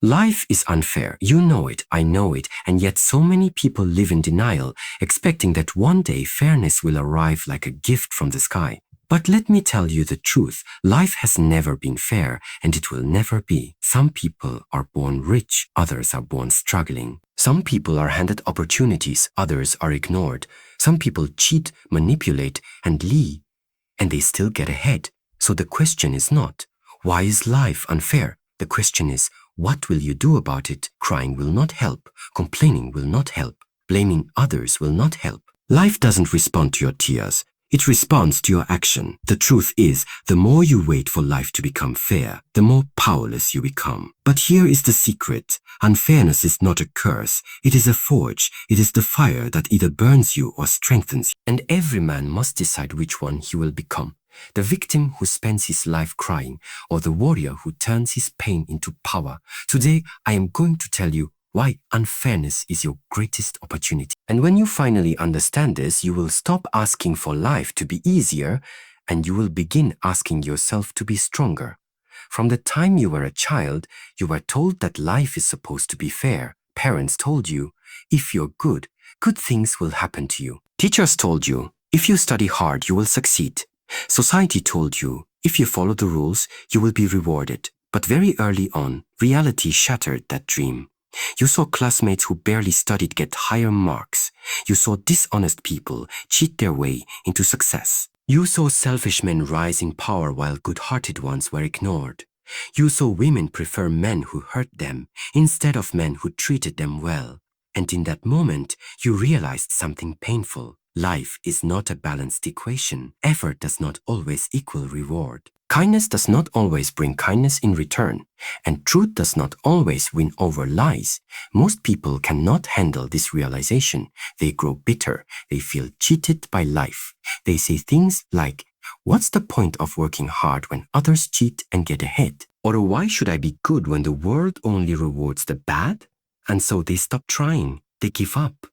Life is unfair. You know it, I know it, and yet so many people live in denial, expecting that one day fairness will arrive like a gift from the sky. But let me tell you the truth. Life has never been fair, and it will never be. Some people are born rich, others are born struggling. Some people are handed opportunities, others are ignored. Some people cheat, manipulate, and lie, and they still get ahead. So the question is not, why is life unfair? The question is, what will you do about it? Crying will not help. Complaining will not help. Blaming others will not help. Life doesn't respond to your tears. It responds to your action. The truth is, the more you wait for life to become fair, the more powerless you become. But here is the secret. Unfairness is not a curse. It is a forge. It is the fire that either burns you or strengthens you. And every man must decide which one he will become. The victim who spends his life crying, or the warrior who turns his pain into power. Today, I am going to tell you why unfairness is your greatest opportunity. And when you finally understand this, you will stop asking for life to be easier, and you will begin asking yourself to be stronger. From the time you were a child, you were told that life is supposed to be fair. Parents told you, if you're good, good things will happen to you. Teachers told you, if you study hard, you will succeed. Society told you, if you follow the rules, you will be rewarded. But very early on, reality shattered that dream. You saw classmates who barely studied get higher marks. You saw dishonest people cheat their way into success. You saw selfish men rise in power while good-hearted ones were ignored. You saw women prefer men who hurt them instead of men who treated them well. And in that moment, you realized something painful. Life is not a balanced equation. Effort does not always equal reward. Kindness does not always bring kindness in return, and truth does not always win over lies. Most people cannot handle this realization. They grow bitter. They feel cheated by life. They say things like, what's the point of working hard when others cheat and get ahead? Or why should I be good when the world only rewards the bad? And so they stop trying. They give up.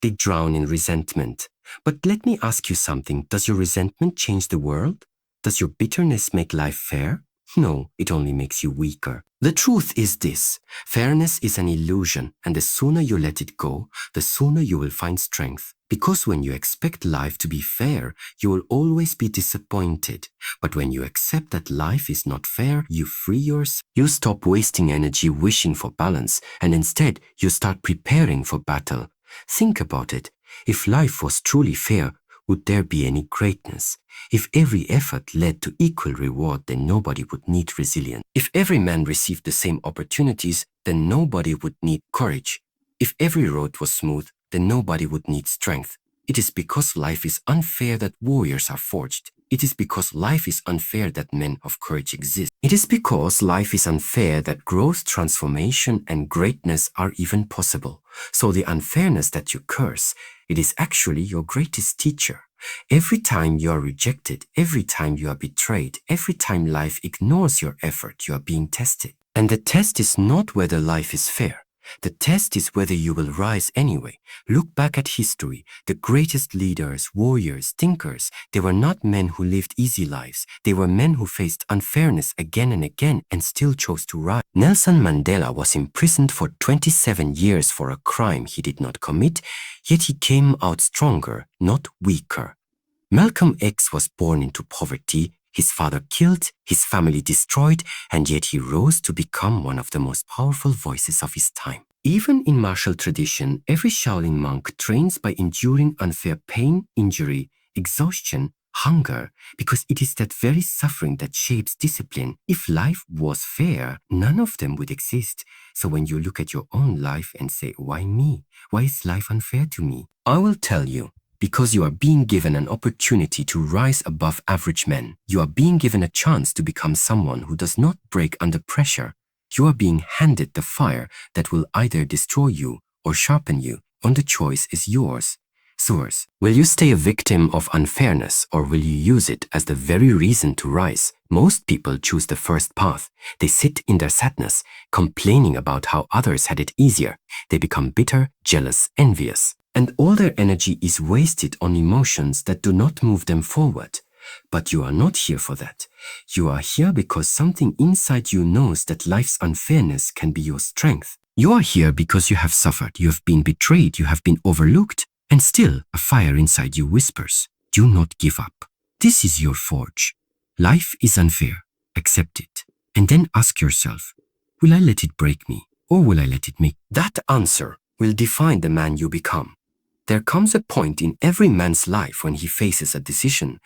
They drown in resentment. But let me ask you something. Does your resentment change the world? Does your bitterness make life fair? No, it only makes you weaker. The truth is this. Fairness is an illusion, and the sooner you let it go, the sooner you will find strength. Because when you expect life to be fair, you will always be disappointed. But when you accept that life is not fair, you free yourself. You stop wasting energy wishing for balance, and instead you start preparing for battle. Think about it. If life was truly fair, would there be any greatness? If every effort led to equal reward, then nobody would need resilience. If every man received the same opportunities, then nobody would need courage. If every road was smooth, then nobody would need strength. It is because life is unfair that warriors are forged. It is because life is unfair that men of courage exist. It is because life is unfair that growth, transformation, and greatness are even possible. So the unfairness that you curse, it is actually your greatest teacher. Every time you are rejected, every time you are betrayed, every time life ignores your effort, you are being tested. And the test is not whether life is fair. The test is whether you will rise anyway. Look back at history. The greatest leaders, warriors, thinkers, they were not men who lived easy lives. They were men who faced unfairness again and again and still chose to rise. Nelson Mandela was imprisoned for 27 years for a crime he did not commit, yet he came out stronger, not weaker. Malcolm X was born into poverty. His father killed, his family destroyed, and yet he rose to become one of the most powerful voices of his time. Even in martial tradition, every Shaolin monk trains by enduring unfair pain, injury, exhaustion, hunger, because it is that very suffering that shapes discipline. If life was fair, none of them would exist. So when you look at your own life and say, why me? Why is life unfair to me? I will tell you. Because you are being given an opportunity to rise above average men. You are being given a chance to become someone who does not break under pressure. You are being handed the fire that will either destroy you or sharpen you, and the choice is yours. Source: will you stay a victim of unfairness, or will you use it as the very reason to rise? Most people choose the first path. They sit in their sadness, complaining about how others had it easier. They become bitter, jealous, envious. And all their energy is wasted on emotions that do not move them forward. But you are not here for that. You are here because something inside you knows that life's unfairness can be your strength. You are here because you have suffered, you have been betrayed, you have been overlooked, and still a fire inside you whispers, do not give up. This is your forge. Life is unfair. Accept it. And then ask yourself, will I let it break me or will I let it make? That answer will define the man you become. There comes a point in every man's life when he faces a decision.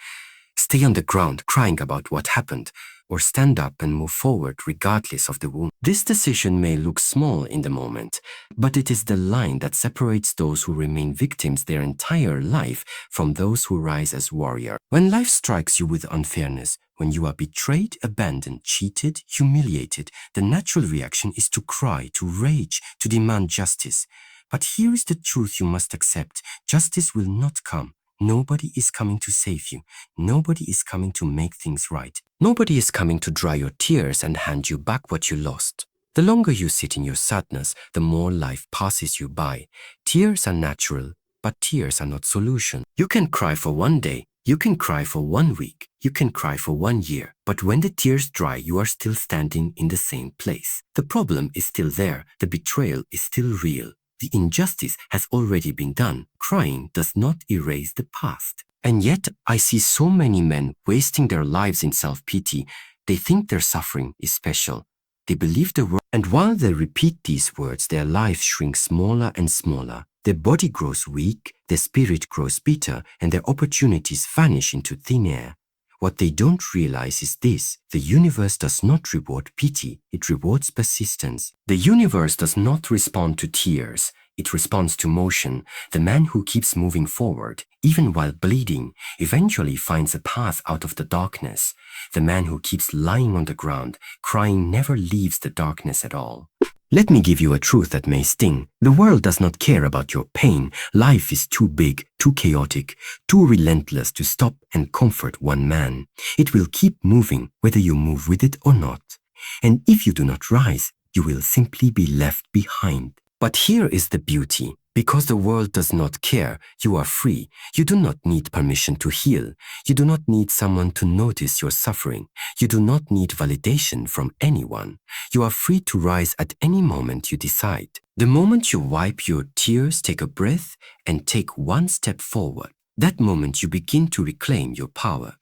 Stay on the ground crying about what happened, or stand up and move forward regardless of the wound. This decision may look small in the moment, but it is the line that separates those who remain victims their entire life from those who rise as warriors. When life strikes you with unfairness, when you are betrayed, abandoned, cheated, humiliated, the natural reaction is to cry, to rage, to demand justice. But here is the truth you must accept. Justice will not come. Nobody is coming to save you. Nobody is coming to make things right. Nobody is coming to dry your tears and hand you back what you lost. The longer you sit in your sadness, the more life passes you by. Tears are natural, but tears are not solution. You can cry for one day, you can cry for 1 week, you can cry for 1 year, but when the tears dry, you are still standing in the same place. The problem is still there, the betrayal is still real. The injustice has already been done. Crying does not erase the past. And yet, I see so many men wasting their lives in self-pity. They think their suffering is special. They believe the word, and while they repeat these words, their lives shrink smaller and smaller. Their body grows weak, their spirit grows bitter, and their opportunities vanish into thin air. What they don't realize is this: the universe does not reward pity, it rewards persistence. The universe does not respond to tears, it responds to motion. The man who keeps moving forward, even while bleeding, eventually finds a path out of the darkness. The man who keeps lying on the ground, crying, never leaves the darkness at all. Let me give you a truth that may sting. The world does not care about your pain. Life is too big, too chaotic, too relentless to stop and comfort one man. It will keep moving, whether you move with it or not. And if you do not rise, you will simply be left behind. But here is the beauty. Because the world does not care, you are free. You do not need permission to heal. You do not need someone to notice your suffering. You do not need validation from anyone. You are free to rise at any moment you decide. The moment you wipe your tears, take a breath, and take one step forward, that moment you begin to reclaim your power.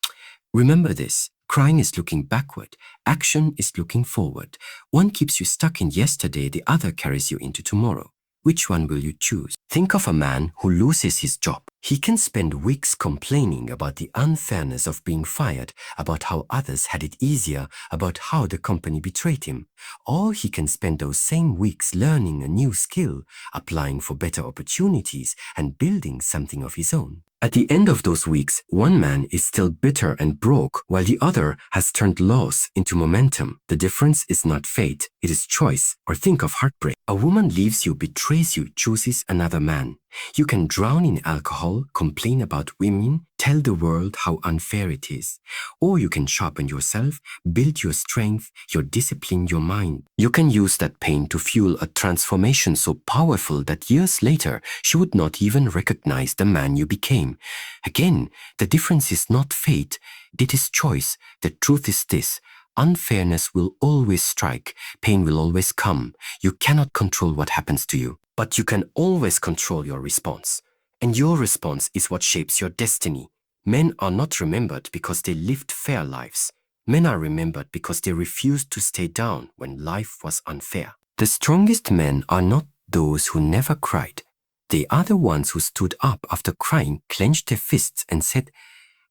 Remember this. Crying is looking backward. Action is looking forward. One keeps you stuck in yesterday, the other carries you into tomorrow. Which one will you choose? Think of a man who loses his job. He can spend weeks complaining about the unfairness of being fired, about how others had it easier, about how the company betrayed him. Or he can spend those same weeks learning a new skill, applying for better opportunities, and building something of his own. At the end of those weeks, one man is still bitter and broke, while the other has turned loss into momentum. The difference is not fate, it is choice. Or think of heartbreak. A woman leaves you, betrays you, chooses another man. You can drown in alcohol, complain about women, tell the world how unfair it is. Or you can sharpen yourself, build your strength, your discipline, your mind. You can use that pain to fuel a transformation so powerful that years later, she would not even recognize the man you became. Again, the difference is not fate, it is choice. The truth is this: unfairness will always strike, pain will always come. You cannot control what happens to you, but you can always control your response. And your response is what shapes your destiny. Men are not remembered because they lived fair lives. Men are remembered because they refused to stay down when life was unfair. The strongest men are not those who never cried. They are the ones who stood up after crying, clenched their fists, and said,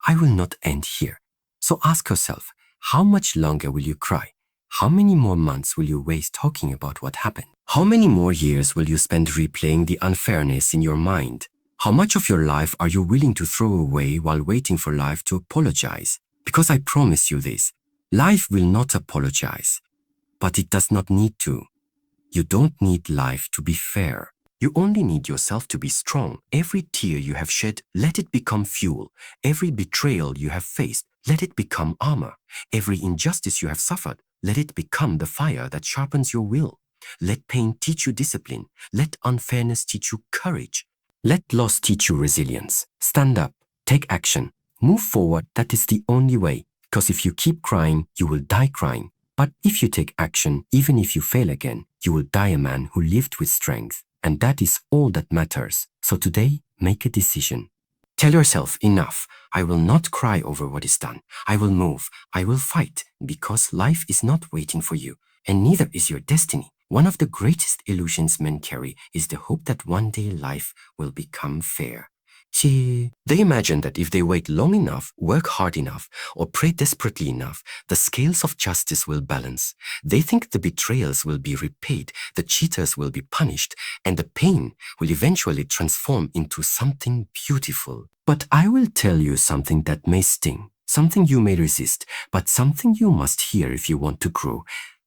I will not end here. So ask yourself, how much longer will you cry? How many more months will you waste talking about what happened? How many more years will you spend replaying the unfairness in your mind? How much of your life are you willing to throw away while waiting for life to apologize? Because I promise you this, life will not apologize, but it does not need to. You don't need life to be fair. You only need yourself to be strong. Every tear you have shed, let it become fuel. Every betrayal you have faced, let it become armor. Every injustice you have suffered, let it become the fire that sharpens your will. Let pain teach you discipline. Let unfairness teach you courage. Let loss teach you resilience. Stand up, take action. Move forward, that is the only way. Because if you keep crying, you will die crying. But if you take action, even if you fail again, you will die a man who lived with strength. And that is all that matters. So today, make a decision. Tell yourself, enough. I will not cry over what is done. I will move. I will fight. Because life is not waiting for you. And neither is your destiny. One of the greatest illusions men carry is the hope that one day life will become fair. They imagine that if they wait long enough, work hard enough, or pray desperately enough, the scales of justice will balance. They think the betrayals will be repaid, the cheaters will be punished, and the pain will eventually transform into something beautiful. But I will tell you something that may sting, something you may resist, but something you must hear if you want to grow.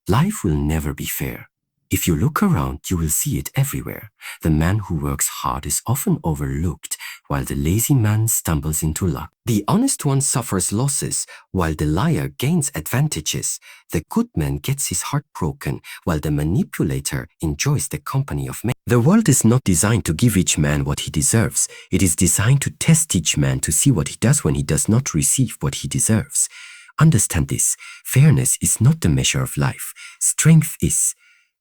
Life will never be fair. If you look around, you will see it everywhere. The man who works hard is often overlooked, while the lazy man stumbles into luck. The honest one suffers losses, while the liar gains advantages. The good man gets his heart broken, while the manipulator enjoys the company of men. The world is not designed to give each man what he deserves. It is designed to test each man to see what he does when he does not receive what he deserves. Understand this. Fairness is not the measure of life. Strength is.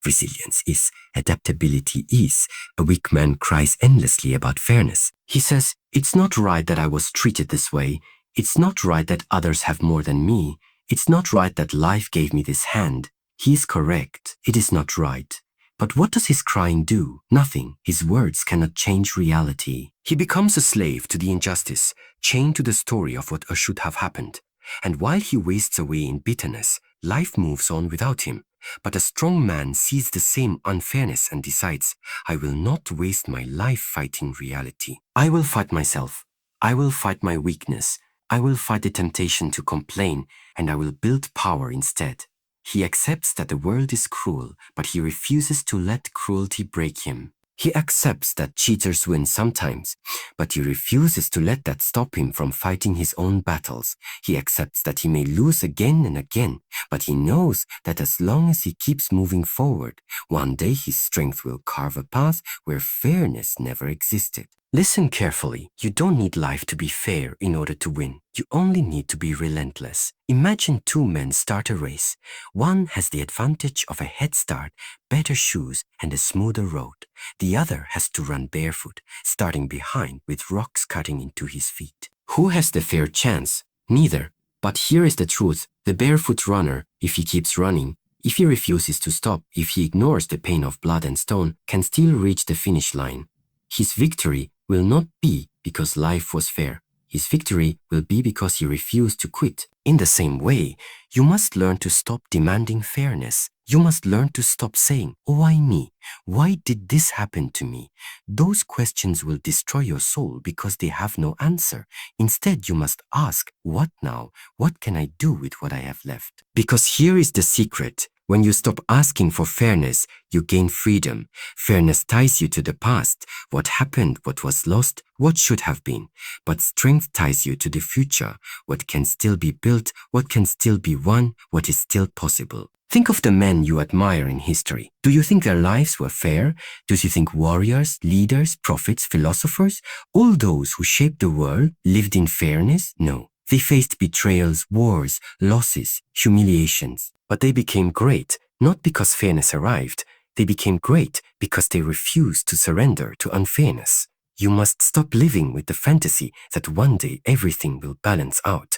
Resilience is, adaptability is. A weak man cries endlessly about fairness. He says, it's not right that I was treated this way. It's not right that others have more than me. It's not right that life gave me this hand. He is correct. It is not right. But what does his crying do? Nothing. His words cannot change reality. He becomes a slave to the injustice, chained to the story of what should have happened. And while he wastes away in bitterness, life moves on without him. But a strong man sees the same unfairness and decides, I will not waste my life fighting reality. I will fight myself. I will fight my weakness. I will fight the temptation to complain, and I will build power instead. He accepts that the world is cruel, but he refuses to let cruelty break him. He accepts that cheaters win sometimes, but he refuses to let that stop him from fighting his own battles. He accepts that he may lose again and again, but he knows that as long as he keeps moving forward, one day his strength will carve a path where fairness never existed. Listen carefully. You don't need life to be fair in order to win. You only need to be relentless. Imagine two men start a race. One has the advantage of a head start, better shoes, and a smoother road. The other has to run barefoot, starting behind with rocks cutting into his feet. Who has the fair chance? Neither. But here is the truth. The barefoot runner, if he keeps running, if he refuses to stop, if he ignores the pain of blood and stone, can still reach the finish line. His victory will not be because life was fair. His victory will be because he refused to quit. In the same way, you must learn to stop demanding fairness. You must learn to stop saying, oh, why me? Why did this happen to me? Those questions will destroy your soul because they have no answer. Instead, you must ask, what now? What can I do with what I have left? Because here is the secret. When you stop asking for fairness, you gain freedom. Fairness ties you to the past, what happened, what was lost, what should have been. But strength ties you to the future, what can still be built, what can still be won, what is still possible. Think of the men you admire in history. Do you think their lives were fair? Do you think warriors, leaders, prophets, philosophers, all those who shaped the world lived in fairness? No. They faced betrayals, wars, losses, humiliations. But they became great, not because fairness arrived. They became great because they refused to surrender to unfairness. You must stop living with the fantasy that one day everything will balance out.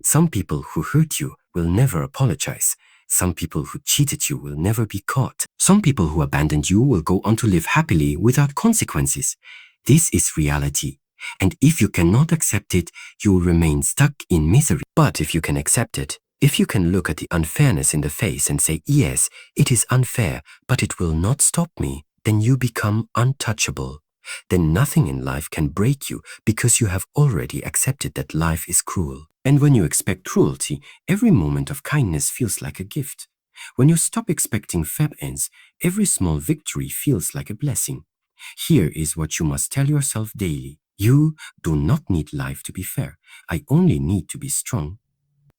Some people who hurt you will never apologize. Some people who cheated you will never be caught. Some people who abandoned you will go on to live happily without consequences. This is reality. And if you cannot accept it, you will remain stuck in misery. But if you can accept it, if you can look at the unfairness in the face and say, yes, it is unfair, but it will not stop me, then you become untouchable. Then nothing in life can break you because you have already accepted that life is cruel. And when you expect cruelty, every moment of kindness feels like a gift. When you stop expecting fair ends, every small victory feels like a blessing. Here is what you must tell yourself daily. You do not need life to be fair. I only need to be strong.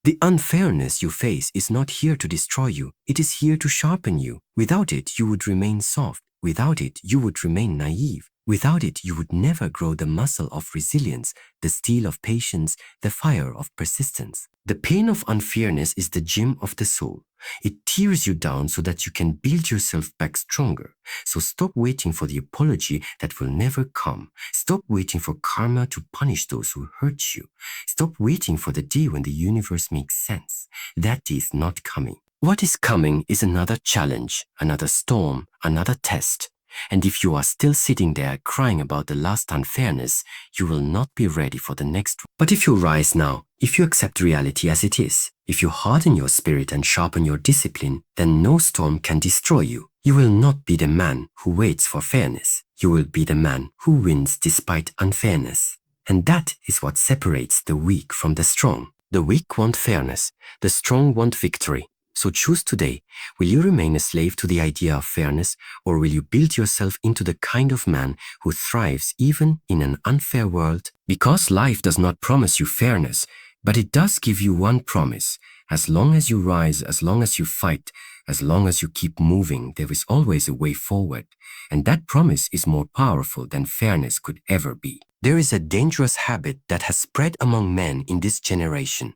The unfairness you face is not here to destroy you. It is here to sharpen you. Without it, you would remain soft. Without it, you would remain naive. Without it, you would never grow the muscle of resilience, the steel of patience, the fire of persistence. The pain of unfairness is the gym of the soul. It tears you down so that you can build yourself back stronger. So stop waiting for the apology that will never come. Stop waiting for karma to punish those who hurt you. Stop waiting for the day when the universe makes sense. That day is not coming. What is coming is another challenge, another storm, another test. And if you are still sitting there crying about the last unfairness, you will not be ready for the next one. But if you rise now, if you accept reality as it is, if you harden your spirit and sharpen your discipline, then no storm can destroy you. You will not be the man who waits for fairness. You will be the man who wins despite unfairness. And that is what separates the weak from the strong. The weak want fairness. The strong want victory. So choose today. Will you remain a slave to the idea of fairness, or will you build yourself into the kind of man who thrives even in an unfair world? Because life does not promise you fairness, but it does give you one promise. As long as you rise, as long as you fight, as long as you keep moving, there is always a way forward. And that promise is more powerful than fairness could ever be. There is a dangerous habit that has spread among men in this generation.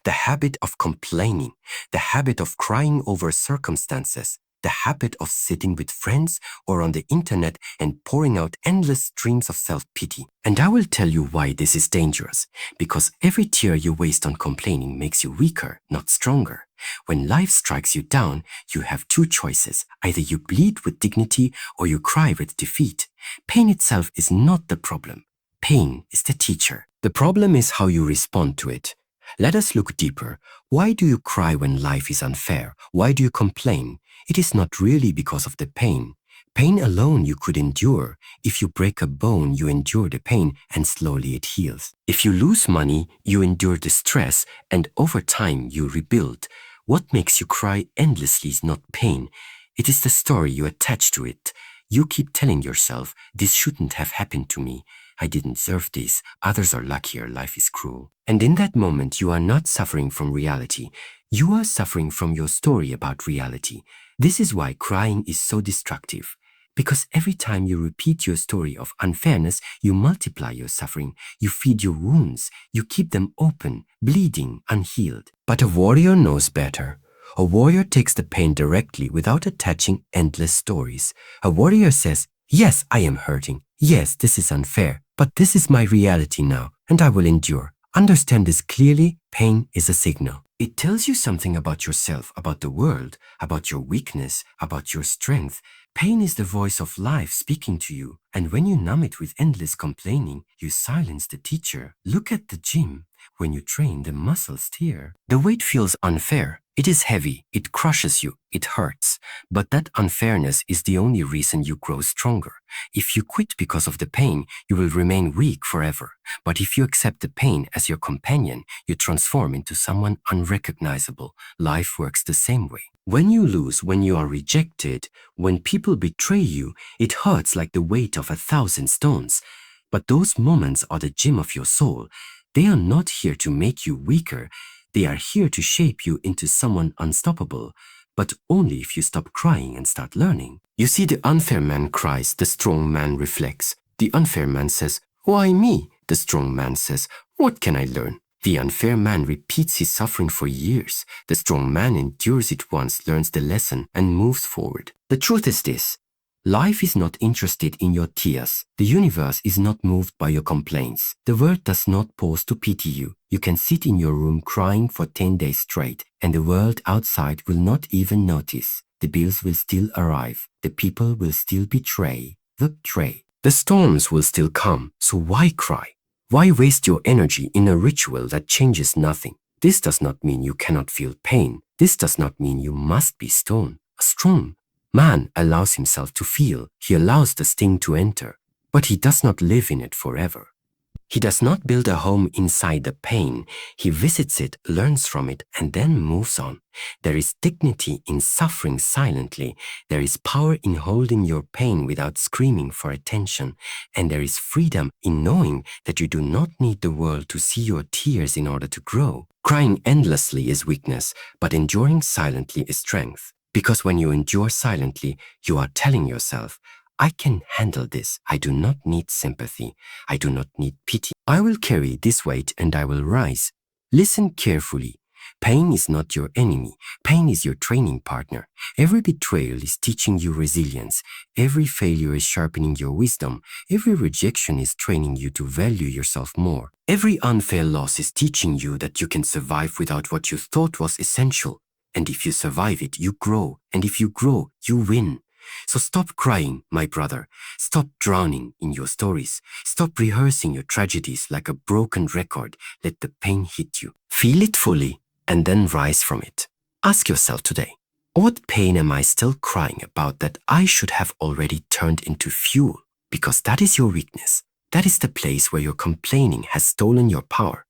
The habit of complaining, the habit of crying over circumstances, the habit of sitting with friends or on the internet and pouring out endless streams of self-pity. And I will tell you why this is dangerous. Because every tear you waste on complaining makes you weaker, not stronger. When life strikes you down, you have two choices. Either you bleed with dignity or you cry with defeat. Pain itself is not the problem. Pain is the teacher. The problem is how you respond to it. Let us look deeper. Why do you cry when life is unfair? Why do you complain? It is not really because of the pain. Pain alone you could endure. If you break a bone, you endure the pain and slowly it heals. If you lose money, you endure the stress and over time you rebuild. What makes you cry endlessly is not pain. It is the story you attach to it. You keep telling yourself, this shouldn't have happened to me. I didn't deserve this. Others are luckier. Life is cruel. And in that moment, you are not suffering from reality. You are suffering from your story about reality. This is why crying is so destructive. Because every time you repeat your story of unfairness, you multiply your suffering. You feed your wounds. You keep them open, bleeding, unhealed. But a warrior knows better. A warrior takes the pain directly without attaching endless stories. A warrior says, yes, I am hurting. Yes, this is unfair. But this is my reality now, and I will endure. Understand this clearly. Pain is a signal. It tells you something about yourself, about the world, about your weakness, about your strength. Pain is the voice of life speaking to you. And when you numb it with endless complaining, you silence the teacher. Look at the gym. When you train, the muscles tear. The weight feels unfair. It is heavy. It crushes you. It hurts. But that unfairness is the only reason you grow stronger. If you quit because of the pain, you will remain weak forever. But if you accept the pain as your companion, you transform into someone unrecognizable. Life works the same way. When you lose, when you are rejected, when people betray you, it hurts like the weight of 1,000 stones. But those moments are the gym of your soul. They are not here to make you weaker. They are here to shape you into someone unstoppable, but only if you stop crying and start learning. You see, the unfair man cries, the strong man reflects. The unfair man says, why me? The strong man says, what can I learn? The unfair man repeats his suffering for years. The strong man endures it once, learns the lesson, and moves forward. The truth is this. Life is not interested in your tears. The universe is not moved by your complaints. The world does not pause to pity you. You can sit in your room crying for 10 days straight, and the world outside will not even notice. The bills will still arrive. The people will still betray. The storms will still come, so why cry? Why waste your energy in a ritual that changes nothing? This does not mean you cannot feel pain. This does not mean you must be strong. Man allows himself to feel. He allows the sting to enter, but he does not live in it forever. He does not build a home inside the pain. He visits it, learns from it, and then moves on. There is dignity in suffering silently. There is power in holding your pain without screaming for attention. And there is freedom in knowing that you do not need the world to see your tears in order to grow. Crying endlessly is weakness, but enduring silently is strength. Because when you endure silently, you are telling yourself, I can handle this. I do not need sympathy. I do not need pity. I will carry this weight and I will rise. Listen carefully. Pain is not your enemy. Pain is your training partner. Every betrayal is teaching you resilience. Every failure is sharpening your wisdom. Every rejection is training you to value yourself more. Every unfair loss is teaching you that you can survive without what you thought was essential. And if you survive it, you grow. And if you grow, you win. So stop crying, my brother. Stop drowning in your stories. Stop rehearsing your tragedies like a broken record. Let the pain hit you. Feel it fully and then rise from it. Ask yourself today, what pain am I still crying about that I should have already turned into fuel? Because that is your weakness. That is the place where your complaining has stolen your power.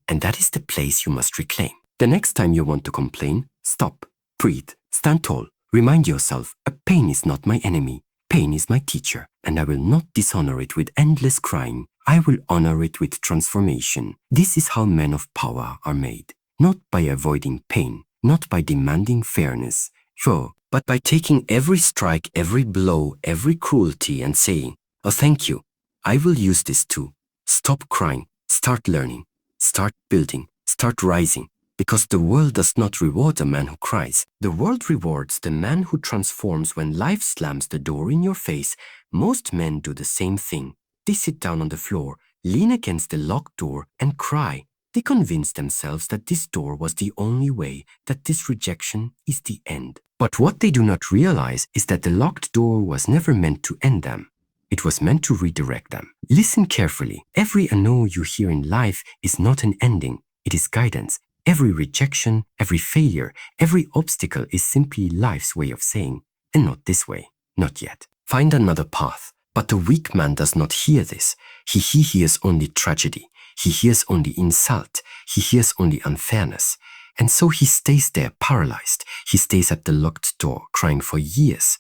And that is the place you must reclaim. The next time you want to complain, stop, breathe, stand tall. Remind yourself, a pain is not my enemy. Pain is my teacher, and I will not dishonor it with endless crying. I will honor it with transformation. This is how men of power are made. Not by avoiding pain, not by demanding fairness, sure, but by taking every strike, every blow, every cruelty and saying, oh, thank you. I will use this too. Stop crying, start learning, start building, start rising. Because the world does not reward a man who cries. The world rewards the man who transforms when life slams the door in your face. Most men do the same thing. They sit down on the floor, lean against the locked door and cry. They convince themselves that this door was the only way, that this rejection is the end. But what they do not realize is that the locked door was never meant to end them. It was meant to redirect them. Listen carefully. Every no you hear in life is not an ending. It is guidance. Every rejection, every failure, every obstacle is simply life's way of saying, and not this way, not yet. Find another path. But the weak man does not hear this. He hears only tragedy. He hears only insult. He hears only unfairness. And so he stays there paralyzed. He stays at the locked door, crying for years.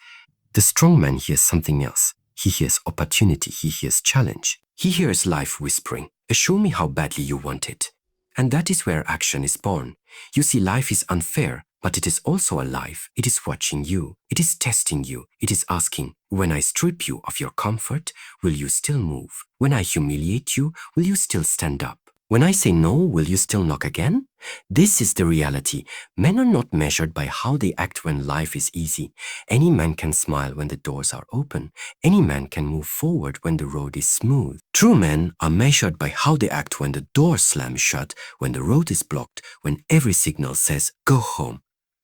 The strong man hears something else. He hears opportunity. He hears challenge. He hears life whispering, show me how badly you want it. And that is where action is born. You see, life is unfair, but it is also alive. It is watching you. It is testing you. It is asking, when I strip you of your comfort, will you still move? When I humiliate you, will you still stand up? When I say no, will you still knock again? This is the reality. Men are not measured by how they act when life is easy. Any man can smile when the doors are open. Any man can move forward when the road is smooth. True men are measured by how they act when the door slams shut, when the road is blocked, when every signal says, go home.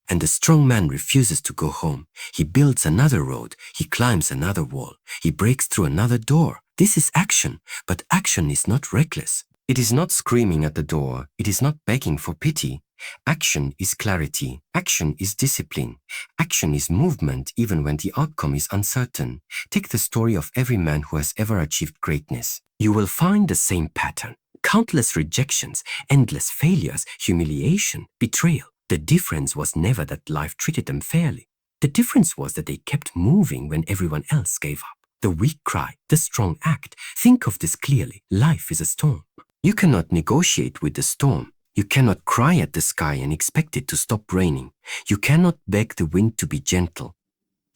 And the strong man refuses to go home. He builds another road. He climbs another wall. He breaks through another door. This is action, but action is not reckless. It is not screaming at the door. It is not begging for pity. Action is clarity. Action is discipline. Action is movement even when the outcome is uncertain. Take the story of every man who has ever achieved greatness. You will find the same pattern. Countless rejections, endless failures, humiliation, betrayal. The difference was never that life treated them fairly. The difference was that they kept moving when everyone else gave up. The weak cry, the strong act. Think of this clearly. Life is a storm. You cannot negotiate with the storm. You cannot cry at the sky and expect it to stop raining. You cannot beg the wind to be gentle.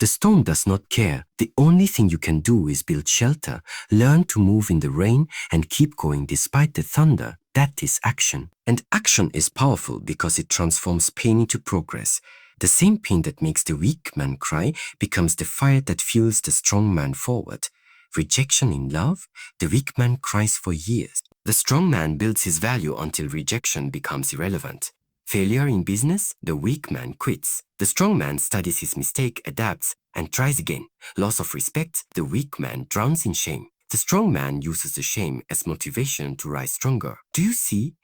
The storm does not care. The only thing you can do is build shelter, learn to move in the rain, and keep going despite the thunder. That is action. And action is powerful because it transforms pain into progress. The same pain that makes the weak man cry becomes the fire that fuels the strong man forward. Rejection in love, the weak man cries for years. The strong man builds his value until rejection becomes irrelevant. Failure in business, the weak man quits. The strong man studies his mistake, adapts, and tries again. Loss of respect, the weak man drowns in shame. The strong man uses the shame as motivation to rise stronger. Do you see?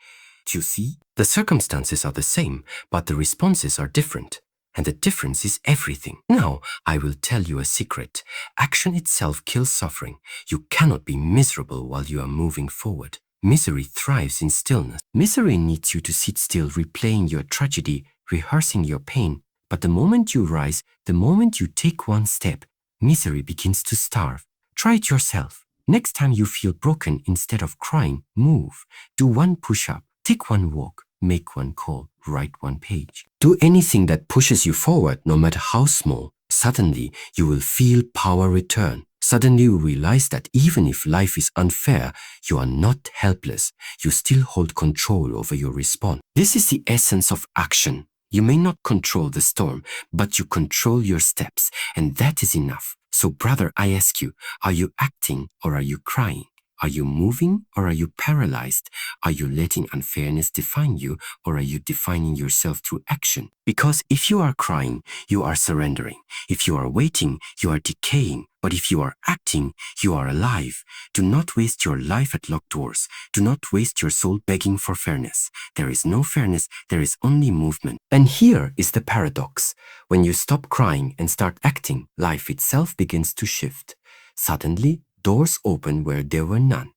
Do you see? The circumstances are the same, but the responses are different. And the difference is everything. Now, I will tell you a secret. Action itself kills suffering. You cannot be miserable while you are moving forward. Misery thrives in stillness. Misery needs you to sit still, replaying your tragedy, rehearsing your pain. But the moment you rise, the moment you take one step, misery begins to starve. Try it yourself. Next time you feel broken, instead of crying, move. Do one push-up, take one walk, make one call, write one page. Do anything that pushes you forward, no matter how small. Suddenly, you will feel power return. Suddenly you realize that even if life is unfair, you are not helpless. You still hold control over your response. This is the essence of action. You may not control the storm, but you control your steps, and that is enough. So, brother, I ask you, are you acting or are you crying? Are you moving or are you paralyzed? Are you letting unfairness define you or are you defining yourself through action? Because if you are crying, you are surrendering. If you are waiting, you are decaying. But if you are acting, you are alive. Do not waste your life at locked doors. Do not waste your soul begging for fairness. There is no fairness, there is only movement. And here is the paradox. When you stop crying and start acting, life itself begins to shift. Suddenly, doors open where there were none.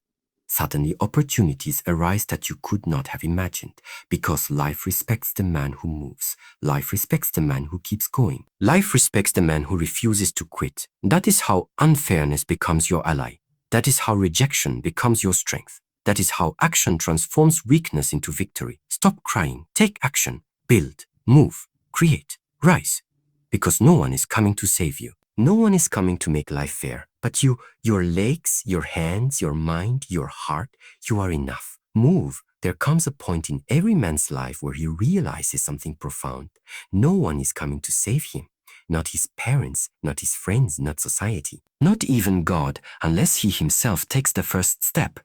Suddenly, opportunities arise that you could not have imagined, because life respects the man who moves. Life respects the man who keeps going. Life respects the man who refuses to quit. That is how unfairness becomes your ally. That is how rejection becomes your strength. That is how action transforms weakness into victory. Stop crying. Take action. Build. Move. Create. Rise. Because no one is coming to save you. No one is coming to make life fair. But you, your legs, your hands, your mind, your heart, you are enough. Move. There comes a point in every man's life where he realizes something profound. No one is coming to save him. Not his parents, not his friends, not society. Not even God, unless he himself takes the first step.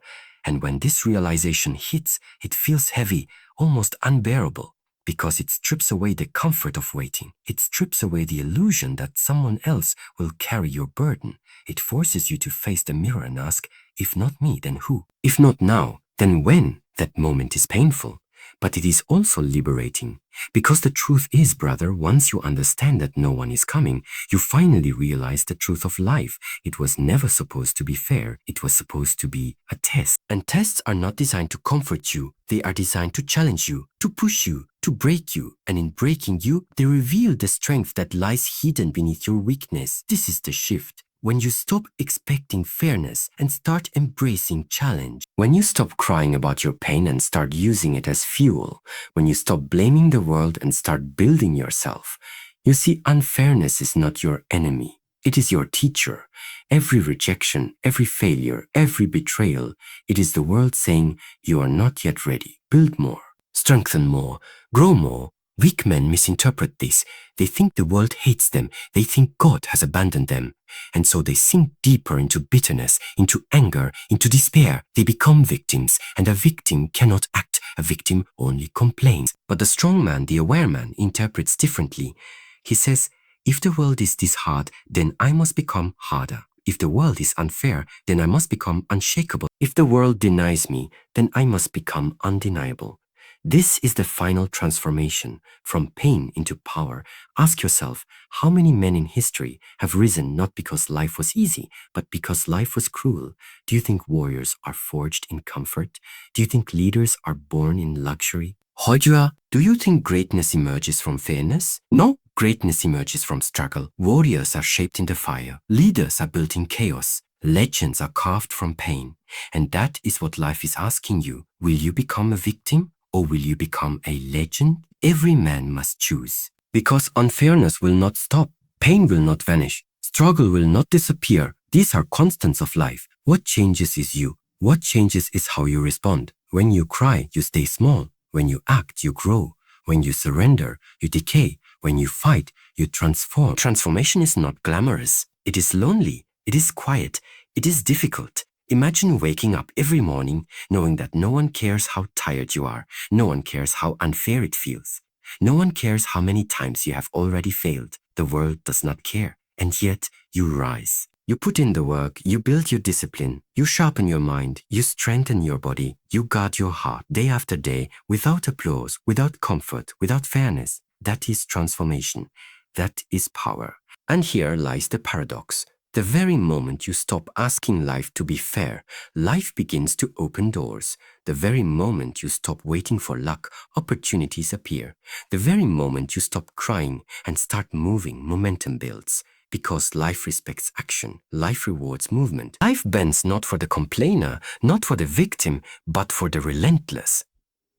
And when this realization hits, it feels heavy, almost unbearable. Because it strips away the comfort of waiting. It strips away the illusion that someone else will carry your burden. It forces you to face the mirror and ask, if not me, then who? If not now, then when? That moment is painful. But it is also liberating. Because the truth is, brother, once you understand that no one is coming, you finally realize the truth of life. It was never supposed to be fair. It was supposed to be a test. And tests are not designed to comfort you. They are designed to challenge you, to push you, to break you. And in breaking you, they reveal the strength that lies hidden beneath your weakness. This is the shift. When you stop expecting fairness and start embracing challenge. When you stop crying about your pain and start using it as fuel. When you stop blaming the world and start building yourself. You see, unfairness is not your enemy. It is your teacher. Every rejection, every failure, every betrayal, it is the world saying, you are not yet ready. Build more, strengthen more, grow more. Weak men misinterpret this. They think the world hates them. They think God has abandoned them. And so they sink deeper into bitterness, into anger, into despair. They become victims, and a victim cannot act. A victim only complains. But the strong man, the aware man, interprets differently. He says, if the world is this hard, then I must become harder. If the world is unfair, then I must become unshakable. If the world denies me, then I must become undeniable. This is the final transformation, from pain into power. Ask yourself, how many men in history have risen not because life was easy, but because life was cruel? Do you think warriors are forged in comfort? Do you think leaders are born in luxury? Hojua, do you think greatness emerges from fairness? No, greatness emerges from struggle. Warriors are shaped in the fire. Leaders are built in chaos. Legends are carved from pain. And that is what life is asking you. Will you become a victim? Or will you become a legend? Every man must choose. Because unfairness will not stop. Pain will not vanish. Struggle will not disappear. These are constants of life. What changes is you. What changes is how you respond. When you cry, you stay small. When you act, you grow. When you surrender, you decay. When you fight, you transform. Transformation is not glamorous. It is lonely. It is quiet. It is difficult. Imagine waking up every morning knowing that no one cares how tired you are. No one cares how unfair it feels. No one cares how many times you have already failed. The world does not care. And yet, you rise. You put in the work, you build your discipline, you sharpen your mind, you strengthen your body, you guard your heart day after day without applause, without comfort, without fairness. That is transformation. That is power. And here lies the paradox. The very moment you stop asking life to be fair, life begins to open doors. The very moment you stop waiting for luck, opportunities appear. The very moment you stop crying and start moving, momentum builds. Because life respects action, life rewards movement. Life bends not for the complainer, not for the victim, but for the relentless.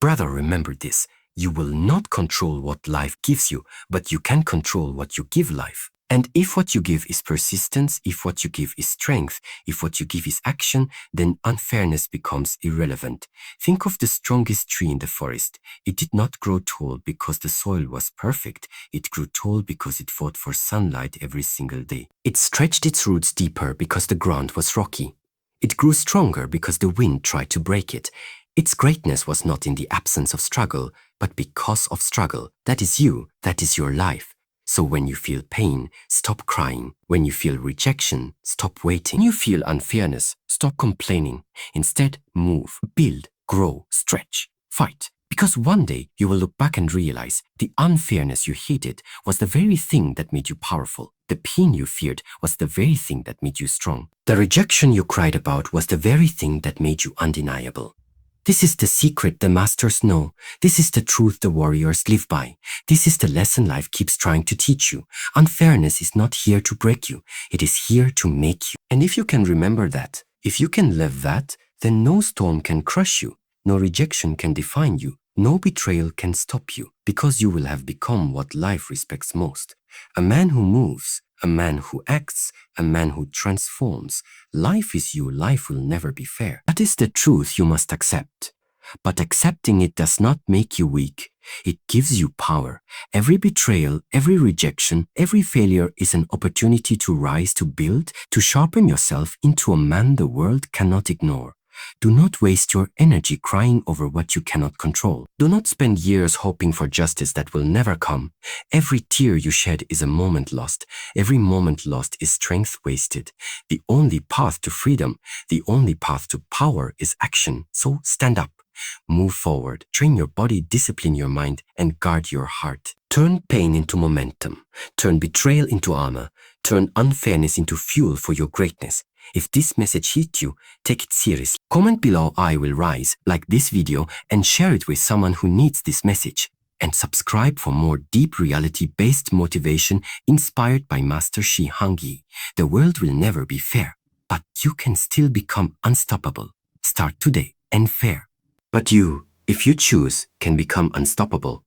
Brother, remember this. You will not control what life gives you, but you can control what you give life. And if what you give is persistence, if what you give is strength, if what you give is action, then unfairness becomes irrelevant. Think of the strongest tree in the forest. It did not grow tall because the soil was perfect. It grew tall because it fought for sunlight every single day. It stretched its roots deeper because the ground was rocky. It grew stronger because the wind tried to break it. Its greatness was not in the absence of struggle, but because of struggle. That is you. That is your life. So when you feel pain, stop crying. When you feel rejection, stop waiting. When you feel unfairness, stop complaining. Instead, move, build, grow, stretch, fight. Because one day you will look back and realize the unfairness you hated was the very thing that made you powerful. The pain you feared was the very thing that made you strong. The rejection you cried about was the very thing that made you undeniable. This is the secret the masters know. This is the truth the warriors live by. This is the lesson life keeps trying to teach you. Unfairness is not here to break you. It is here to make you. And if you can remember that, if you can live that, then no storm can crush you. No rejection can define you. No betrayal can stop you, because you will have become what life respects most. A man who moves, a man who acts, a man who transforms. Life is you, life will never be fair. That is the truth you must accept. But accepting it does not make you weak. It gives you power. Every betrayal, every rejection, every failure is an opportunity to rise, to build, to sharpen yourself into a man the world cannot ignore. Do not waste your energy crying over what you cannot control. Do not spend years hoping for justice that will never come. Every tear you shed is a moment lost. Every moment lost is strength wasted. The only path to freedom, the only path to power is action. So stand up. Move forward. Train your body, discipline your mind, and guard your heart. Turn pain into momentum. Turn betrayal into armor. Turn unfairness into fuel for your greatness. If this message hit you, take it seriously. Comment below "I will rise," like this video, and share it with someone who needs this message. And subscribe for more deep reality-based motivation inspired by Master Shi Heng Yi. The world will never be fair, but you can still become unstoppable. Start today and fair. But you, if you choose, can become unstoppable.